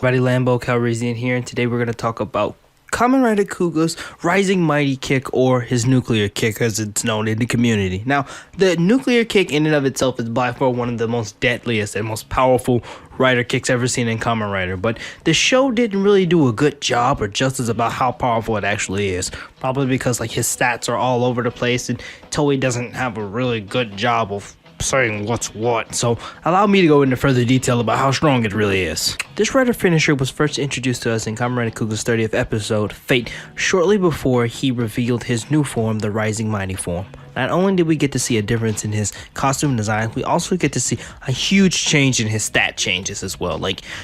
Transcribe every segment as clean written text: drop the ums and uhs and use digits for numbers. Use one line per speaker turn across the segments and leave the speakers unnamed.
Buddy Lambo Calrissian here, and today we're going to talk about Kamen Rider Kuuga's Rising Mighty Kick, or his nuclear kick as it's known in the community. Now, the nuclear kick in and of itself is by far one of the most deadliest and most powerful rider kicks ever seen in Kamen Rider, but the show didn't really do a good job or justice about how powerful it actually is. Probably because his stats are all over the place and Toei doesn't have a really good job of saying what's what, so allow me to go into further detail about how strong it really is. This rider finisher was first introduced to us in Kamen Rider Kuuga's 30th episode, Fate, shortly before he revealed his new form, the Rising Mighty form. Not only did we get to see a difference in his costume design, we also get to see a huge change in his stat changes as well.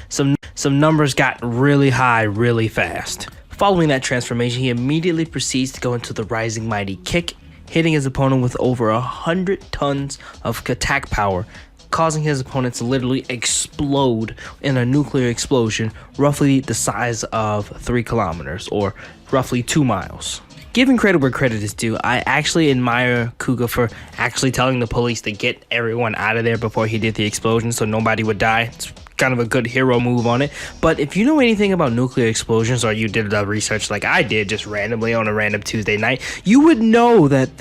Some numbers got really high really fast. Following that transformation, he immediately proceeds to go into the Rising Mighty Kick, hitting his opponent with over 100 tons of attack power, causing his opponent to literally explode in a nuclear explosion roughly the size of 3 kilometers or roughly 2 miles. Giving credit where credit is due, I actually admire Kuuga for actually telling the police to get everyone out of there before he did the explosion so nobody would die. It's kind of a good hero move on it. But if you know anything about nuclear explosions, or you did the research like I did just randomly on a random Tuesday night, you would know that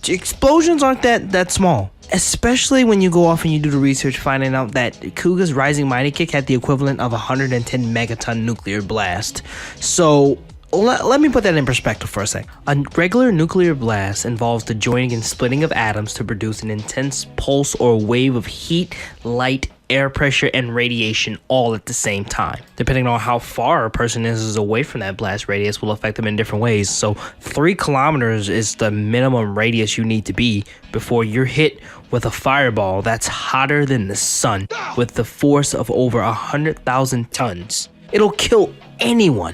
explosions aren't that small. Especially when you go off and you do the research, finding out that Kuuga's Rising Mighty Kick had the equivalent of 110 megaton nuclear blast. So let me put that in perspective for a sec. A regular nuclear blast involves the joining and splitting of atoms to produce an intense pulse or wave of heat, light, air pressure, and radiation all at the same time. Depending on how far a person is away from that blast radius will affect them in different ways. So 3 kilometers is the minimum radius you need to be before you're hit with a fireball that's hotter than the sun with the force of over 100,000 tons. It'll kill anyone.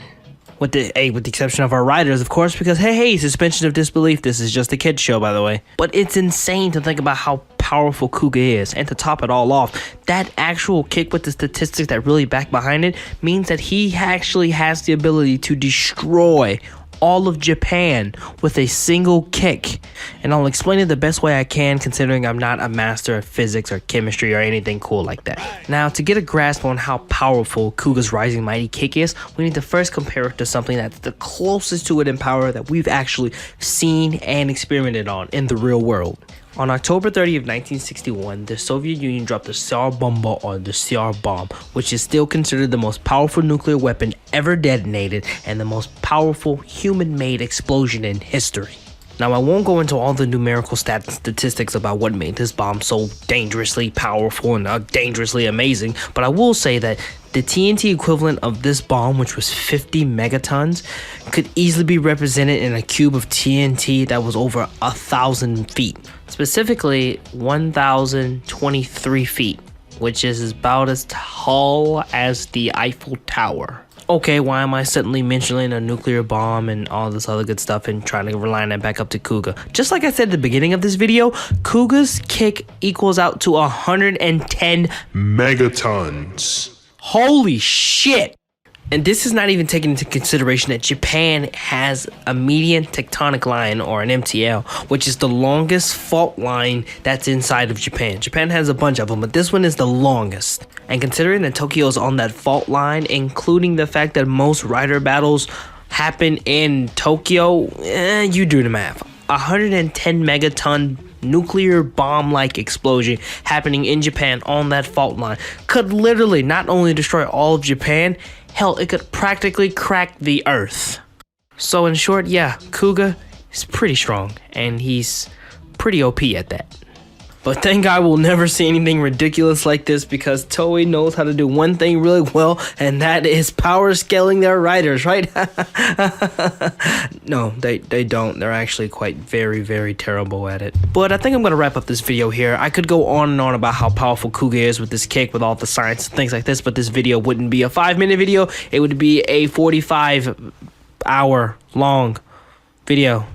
With the exception of our riders, of course, because hey, suspension of disbelief, this is just a kid's show, by the way. But it's insane to think about how powerful Kuuga is, and to top it all off, that actual kick with the statistics that really back behind it means that he actually has the ability to destroy all of Japan with a single kick. And I'll explain it the best way I can, considering I'm not a master of physics or chemistry or anything cool like that. Now, to get a grasp on how powerful Kuuga's Rising Mighty Kick is, we need to first compare it to something that's the closest to it in power that we've actually seen and experimented on in the real world. On October 30 of 1961, the Soviet Union dropped the Tsar Bomba, or the Tsar Bomb, which is still considered the most powerful nuclear weapon ever detonated and the most powerful human-made explosion in history. Now, I won't go into all the numerical statistics about what made this bomb so dangerously powerful and dangerously amazing, but I will say that the TNT equivalent of this bomb, which was 50 megatons, could easily be represented in a cube of TNT that was over 1,000 feet. Specifically, 1,023 feet, which is about as tall as the Eiffel Tower. Okay, why am I suddenly mentioning a nuclear bomb and all this other good stuff and trying to line that back up to Kuuga? Just like I said at the beginning of this video, Kuuga's kick equals out to 110 megatons. Holy shit! And this is not even taking into consideration that Japan has a median tectonic line, or an MTL, which is the longest fault line that's inside of Japan. Japan has a bunch of them, but this one is the longest. And considering that Tokyo's on that fault line, including the fact that most rider battles happen in Tokyo, you do the math. 110 megaton nuclear bomb-like explosion happening in Japan on that fault line could literally not only destroy all of Japan, hell, it could practically crack the earth. So in short, yeah, Kuuga is pretty strong, and he's pretty OP at that. But thank God we'll never see anything ridiculous like this, because Toei knows how to do one thing really well, and that is power scaling their riders, right? No, they don't. They're actually quite very terrible at it. But I think I'm going to wrap up this video here. I could go on and on about how powerful Kuuga is with this kick, with all the science and things like this, but this video wouldn't be a 5-minute video. It would be a 45-hour long video.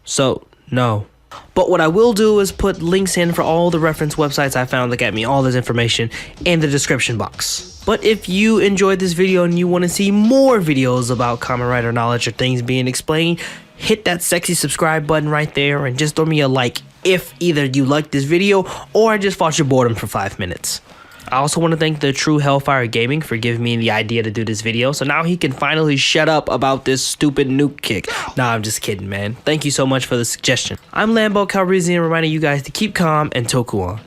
So, no. But what I will do is put links in for all the reference websites I found that got me all this information in the description box. But if you enjoyed this video and you want to see more videos about Kamen Rider knowledge or things being explained, hit that sexy subscribe button right there and just throw me a like if either you liked this video or I just fought your boredom for 5 minutes. I also want to thank the True Hellfire Gaming for giving me the idea to do this video, so now he can finally shut up about this stupid nuke kick. Nah, I'm just kidding, man. Thank you so much for the suggestion. I'm Lambo Calrissian reminding you guys to keep calm and Toku on.